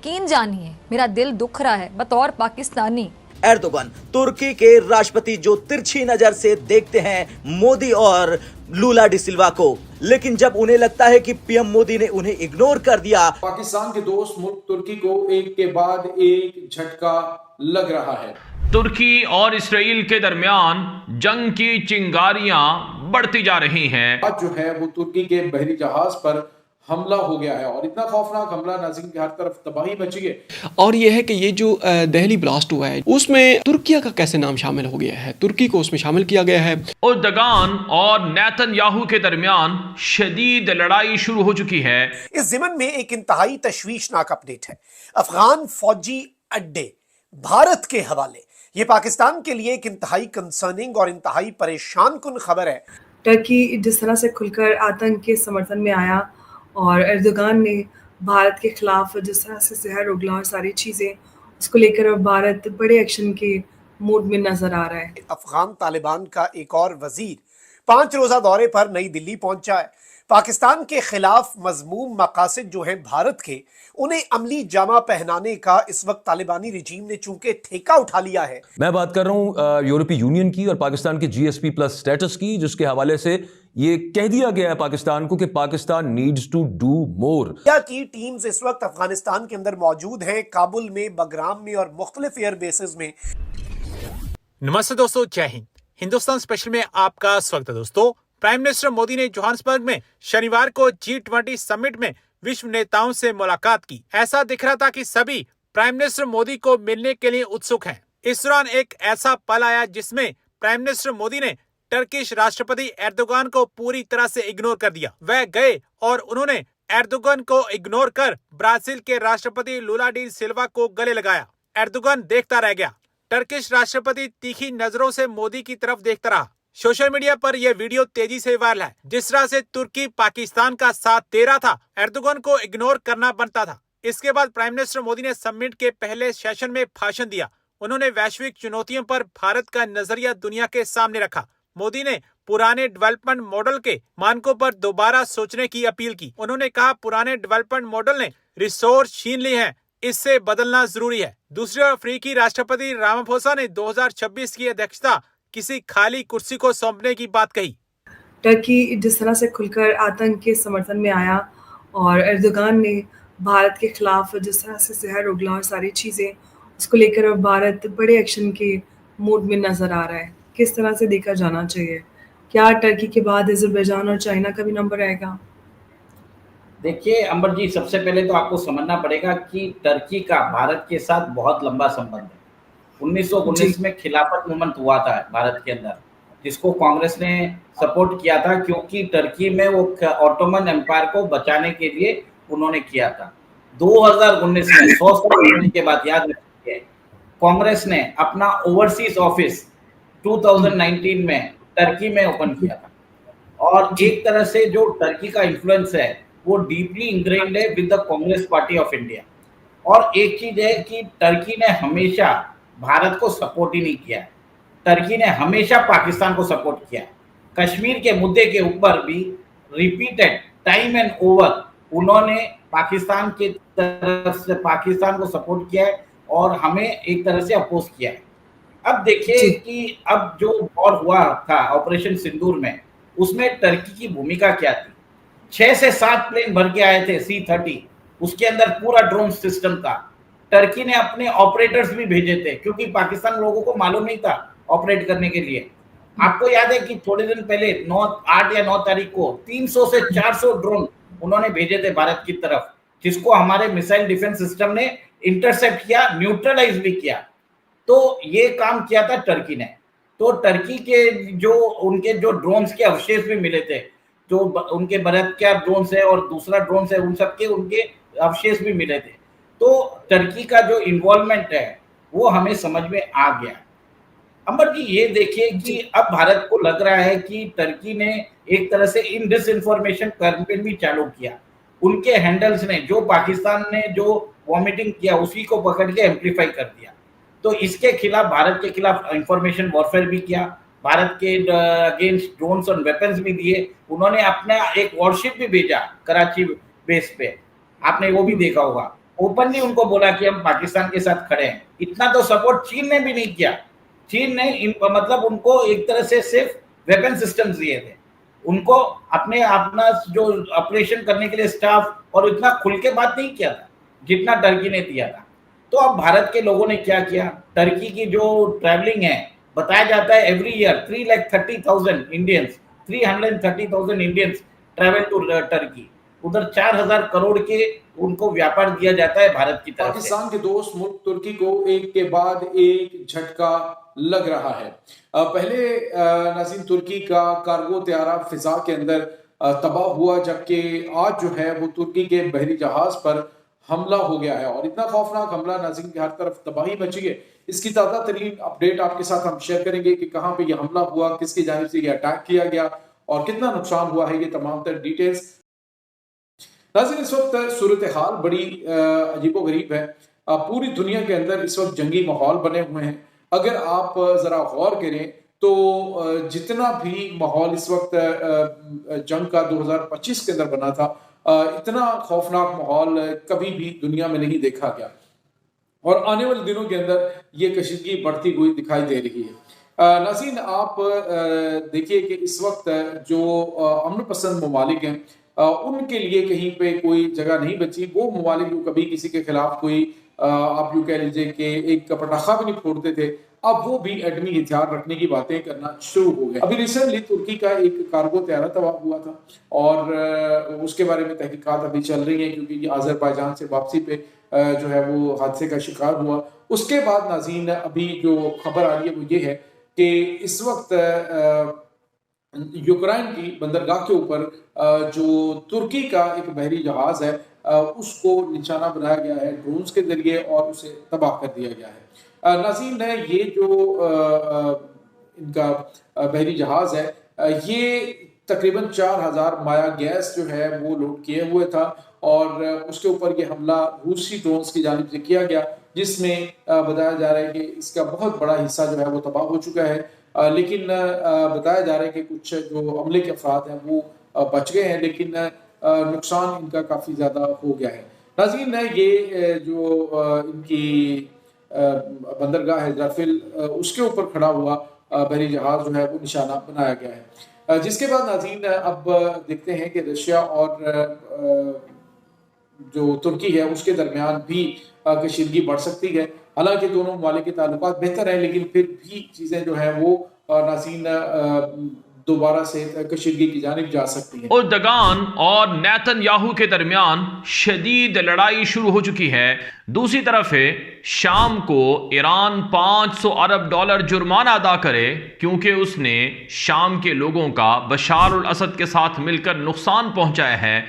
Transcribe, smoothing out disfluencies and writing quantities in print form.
यकीन जानिए, मेरा दिल दुख रहा है बतौर पाकिस्तानी। एर्दोगन तुर्की के राष्ट्रपति जो तिरछी नजर से देखते हैं मोदी और लूला डी सिल्वा को, लेकिन जब उन्हें लगता है कि पीएम मोदी ने उन्हें इग्नोर कर दिया, पाकिस्तान के दोस्त मुल्क तुर्की को एक के बाद एक झटका लग रहा है। तुर्की और इसराइल के दरमियान जंग की चिंगारियां बढ़ती जा रही हैं। आज जो है वो तुर्की के बहरी जहाज पर हमला हो गया है और इतना खौफनाक हमला नाज़रीन की हर तरफ तबाही मची है। और यह है कि ये जो दहली ब्लास्ट हुआ है उसमें तुर्की का कैसे नाम शामिल हो गया है, तुर्की को उसमें शामिल किया गया है। उर्दगान और नेतन्याहू के दरमियान शदीद लड़ाई शुरू हो चुकी है। इस ज़िमन में एक इंतहाई तशवीशनाक अपडेट है। अफगान फौजी अड्डे भारत के हवाले। ये पाकिस्तान के लिए एक इंतहाई कंसर्निंग और इंतहाई परेशान कुन खबर है। टर्की जिस तरह से खुलकर आतंक के समर्थन में आया और एर्दोगान ने भारत के खिलाफ जिस तरह से जहर उगला और सारी चीज़ें, उसको लेकर अब भारत बड़े एक्शन के मूड में नजर आ रहा है। अफगान तालिबान का एक और वजीर 5 रोज़ा दौरे पर नई दिल्ली पहुंचा है। पाकिस्तान के खिलाफ मजमूम मकासद जो हैं भारत के, उन्हें अमली जामा पहनाने का इस वक्त तालिबानी रिजीम ने चूंकि ठेका उठा लिया है। मैं बात कर रहा हूं यूरोपीय यूनियन की और पाकिस्तान के GSP+ स्टेटस की, जिसके हवाले से ये कह दिया गया है पाकिस्तान को कि Pakistan needs to do more. India की टीम्स इस वक्त अफगानिस्तान के अंदर मौजूद हैं, काबुल में, बगराम में और मुख्तलिफ एयर बेसेस में। नमस्ते दोस्तों, जय हिंद। हिंदुस्तान स्पेशल में आपका स्वागत है दोस्तों। प्राइम मिनिस्टर मोदी ने जोहान्सबर्ग में शनिवार को G20 समिट में विश्व नेताओं से मुलाकात की। ऐसा दिख रहा था कि सभी प्राइम मिनिस्टर मोदी को मिलने के लिए उत्सुक हैं। इस दौरान एक ऐसा पल आया जिसमें प्राइम मिनिस्टर मोदी ने टर्किश राष्ट्रपति एर्दोगान को पूरी तरह से इग्नोर कर दिया। वह गए और उन्होंने एर्दोगान को इग्नोर कर ब्राजील के राष्ट्रपति लूला डी सिल्वा को गले लगाया। एर्दोगान देखता रह गया। टर्किश राष्ट्रपति तीखी नजरों से मोदी की तरफ देखता रहा। सोशल मीडिया पर यह वीडियो तेजी से वायरल है। जिस तरह से तुर्की पाकिस्तान का साथ दे रहा था, एर्दोगान को इग्नोर करना बनता था। इसके बाद प्राइम मिनिस्टर मोदी ने समिट के पहले सेशन में भाषण दिया। उन्होंने वैश्विक चुनौतियों पर भारत का नजरिया दुनिया के सामने रखा। मोदी ने पुराने डेवलपमेंट मॉडल के मानकों पर दोबारा सोचने की अपील की। उन्होंने कहा, पुराने डेवलपमेंट मॉडल ने रिसोर्स छीन लिए हैं, इससे बदलना जरूरी है। दूसरी ओर अफ्रीकी राष्ट्रपति रामाफोसा ने 2026 की अध्यक्षता किसी खाली कुर्सी को सौंपने की बात कही। टर्की जिस तरह से खुलकर आतंक के समर्थन में आया और एर्दोगान ने भारत के खिलाफ जिस तरह से जहर उगला और सारी चीज़ें, उसको लेकर अब भारत बड़े एक्शन के मूड में नजर आ रहा है। किस तरह से देखा जाना चाहिए? क्या टर्की के बाद अज़रबैजान और चाइना का भी नंबर आएगा? देखिए अंबर जी, सबसे पहले तो आपको समझना पड़ेगा कि टर्की का भारत के साथ बहुत लंबा संबंध है। 1919 में खिलाफत मूवमेंट हुआ था भारत के अंदर, जिसको कांग्रेस ने सपोर्ट किया था, क्योंकि टर्की में वो ऑटोमन एम्पायर को बचाने के लिए उन्होंने किया था। 2019 में 100 साल होने के बाद, याद रखिए, कांग्रेस ने अपना ओवरसीज ऑफिस 2019 में टर्की में ओपन किया था। और एक तरह से जो टर्की का इन्फ्लुएंस है वो डीपली इंग्रेन्ड है with the Congress party of India. और एक चीज है कि टर्की ने हमेशा भारत को सपोर्ट ही नहीं किया। टर्की ने हमेशा पाकिस्तान को सपोर्ट किया। कश्मीर के मुद्दे के ऊपर भी रिपीटेड टाइम एंड ओवर उन्होंने पाकिस्तान के तरफ से पाकिस्तान को सपोर्ट किया है और हमें एक तरह से अपोज किया है। अब देखिए कि अब जो वॉर हुआ था ऑपरेशन सिंदूर में, उसमें टर्की की भूमिका क्या थी? 6 से 7 प्लेन भर के आए थे C-30, उसके अंदर पूरा ड्रोन सिस्टम था। टर्की ने अपने ऑपरेटर्स भी भेजे थे, क्योंकि पाकिस्तान लोगों को मालूम नहीं था ऑपरेट करने के लिए। आपको याद है कि थोड़े दिन पहले 8 या 9 तारीख को 300 से 400 ड्रोन उन्होंने भेजे थे भारत की तरफ, जिसको हमारे मिसाइल डिफेंस सिस्टम ने इंटरसेप्ट किया, न्यूट्रलाइज भी किया। तो ये काम किया था टर्की ने। तो टर्की के जो उनके जो ड्रोन्स के अवशेष भी मिले थे, जो उनके बरत्या ड्रोन है और दूसरा ड्रोन है, उन सबके उनके अवशेष भी मिले थे। तो टर्की का जो इन्वॉल्वमेंट है वो हमें समझ में आ गया। अंबर जी, ये देखिए कि अब भारत को लग रहा है कि टर्की ने एक तरह से इन डिसइंफॉर्मेशन कैंपेन भी चालू किया। उनके हैंडल्स ने, जो पाकिस्तान ने जो वॉमिटिंग किया, उसी को पकड़ के एम्प्लीफाई कर दिया। तो इसके खिलाफ, भारत के खिलाफ इंफॉर्मेशन वॉरफेयर भी किया। भारत के अगेंस्ट ड्रोन्स और वेपन्स भी दिए। उन्होंने अपना एक वॉरशिप भी भेजा कराची बेस पे, आपने वो भी देखा होगा। ओपनली उनको बोला कि हम पाकिस्तान के साथ खड़े हैं। इतना तो सपोर्ट चीन ने भी नहीं किया। चीन ने मतलब उनको एक तरह से सिर्फ वेपन सिस्टम्स दिए थे, उनको अपना जो ऑपरेशन करने के लिए स्टाफ, और इतना खुल के बात नहीं किया था जितना टर्की ने दिया था। तो अब भारत के लोगों ने क्या किया, टर्की की जो ट्रैवलिंग है, बताया जाता है every year 330,000 Indians, 330,000 Indians travel to Turkey. उधर 4,000 करोड़ के उनको व्यापार दिया जाता है भारत की तरफ से। पाकिस्तान के दोस्त मुल्क तुर्की को एक के बाद एक झटका लग रहा है। पहले नाज़रीन तुर्की का कार्गो त्यारा फिजा के अंदर तबाह हुआ, जबकि आज जो है वो तुर्की के बहरी जहाज पर हमला हो गया है और इतना खौफनाक हमला नाज़रीन की हर तरफ तबाही मची है। इसकी ताज़ा तरीन अपडेट आपके साथ हम शेयर करेंगे कि कहाँ पे ये हमला हुआ, किसकी जानिब से ये अटैक किया गया और कितना नुकसान हुआ है, ये तमाम तर डिटेल्स। नाज़रीन इस वक्त सूरत हाल बड़ी अजीबोगरीब है। पूरी दुनिया के अंदर इस वक्त जंगी माहौल बने हुए हैं। अगर आप ज़रा गौर करें तो जितना भी माहौल इस वक्त जंग का 2025 के अंदर बना था, इतना खौफनाक माहौल कभी भी दुनिया में नहीं देखा गया और आने वाले दिनों के अंदर ये कशीदगी बढ़ती हुई दिखाई दे रही है। नाज़रीन आप देखिए कि इस वक्त जो अमन पसंद ममालिक हैं, उनके लिए कहीं पे कोई जगह नहीं बची। वो ममालिक जो कभी किसी के खिलाफ कोई आप यूँ कह लीजिए कि एक पटाखा भी नहीं फोड़ते थे, अब वो भी एटमी हथियार रखने की बातें करना शुरू हो गए। अभी रिसेंटली तुर्की का एक कार्गो त्यारा तबाह हुआ था और उसके बारे में तहकीकात अभी चल रही है, क्योंकि ये अजरबैजान से वापसी पे जो है वो हादसे का शिकार हुआ। उसके बाद नाज़रीन अभी जो खबर आ रही है वो ये है कि इस वक्त यूक्रेन की बंदरगाह के ऊपर जो तुर्की का एक बहरी जहाज है उसको निशाना बनाया गया है ड्रोन्स के जरिए और उसे तबाह कर दिया गया है। नाज़रीन ये जो इनका बहरी जहाज है, ये तकरीबन 4,000 माया गैस जो है वो लोड किए हुए था और उसके ऊपर ये हमला रूसी ड्रोन्स की जानिब से किया गया, जिसमें बताया जा रहा है कि इसका बहुत बड़ा हिस्सा जो है वो तबाह हो चुका है। लेकिन बताया जा रहा है कि कुछ जो अमले के अफराद हैं वो बच गए हैं, लेकिन नुकसान इनका काफ़ी ज़्यादा हो गया है। नाज़रीन ये जो इनकी बंदरगाह है जरफिल, उसके ऊपर खड़ा हुआ बहरी जहाज जो है वो निशाना बनाया गया है। जिसके बाद नाज़रीन अब देखते हैं कि रशिया और जो तुर्की है उसके दरमियान भी कशीदगी बढ़ सकती है। हालांकि दोनों ममालिक के ताल्लुकात बेहतर हैं, लेकिन फिर भी चीज़ें जो है वो नाज़रीन दोबारा से कशीदगी की जानिब जा सकती है। उर्दगान और नेतन्याहू के दरमियान शदीद लड़ाई शुरू हो चुकी है। दूसरी तरफ है शाम को ईरान 500 अरब डॉलर जुर्माना अदा करे क्योंकि उसने शाम के लोगों का बशार अल असद के साथ मिलकर नुकसान पहुंचाया है।